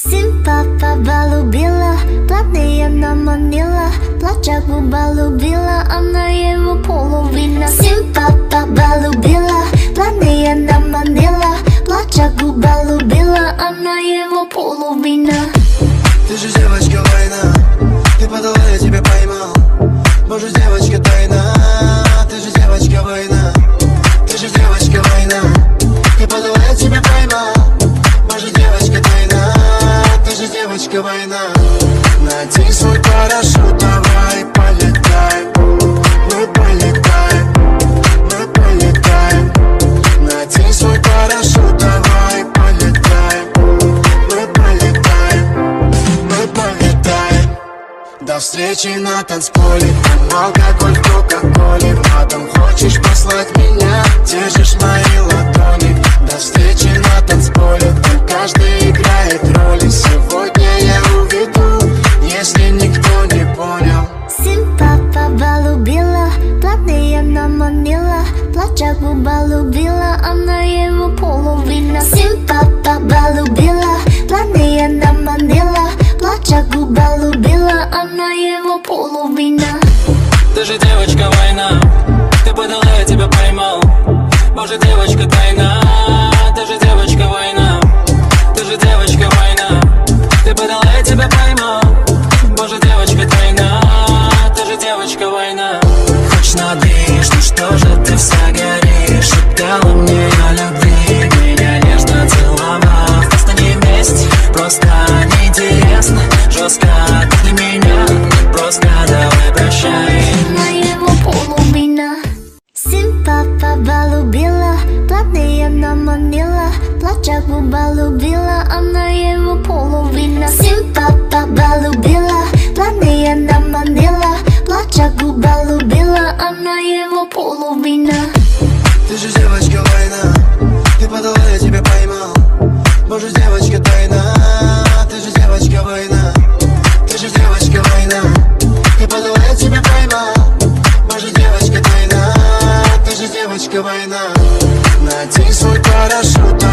Симпа полюбила, платные наманила, плача губа любила, она его половина. Симпа полюбила, платные наманила, плача губа любила, она его половина. Ты же девочка война, ты подала, я тебя поймал. Боже, девочка тайна, ты же девочка война, ты же девочка война, ты подала, я тебя поймал. Боже, девочка тайна, ты же девочка война. Надень свой парашют, давай полетай. Мы полетаем, мы полетаем. Надень свой парашют, давай полетаем. Мы полетаем, мы полетаем. До встречи на танцполе, там алкоголь в кока-коле. Матом хочешь послать меня, держишь мои ладони. До встречи на танцполе, там каждый играет роли. Сегодня я уведу, если никто не понял. Симпа полюбила, платные наманила, плача губа любила, она его половина. Симпа полюбила, платные наманила, плача губа любила, она его половина. Ты же девочка война, ты подала, я тебя поймал. Боже, девочка тайна, ты же девочка война, ты же девочка война, ты подала, я тебя поймал. Боже, девочка тайна, ты же девочка война. Хочешь на движ, ну что же ты вся горишь? Шептала мне о любви, меня нежно целовав. Просто не вместе, просто неинтересно, жестко как для меня, просто давай прощай. Она его половина. Симпа полюбила, платные наманила, плача губа любила, она его половина. Симпа полюбила, платные наманила, плача губа любила, она его половина. Ты же девочка война, ты подала, я тебя поймал. Боже, девочка тайна, ты же девочка война, ты же девочка война, ты подала, я тебя поймал. Боже, девочка тайна, ты же девочка война. Надень свой парашют,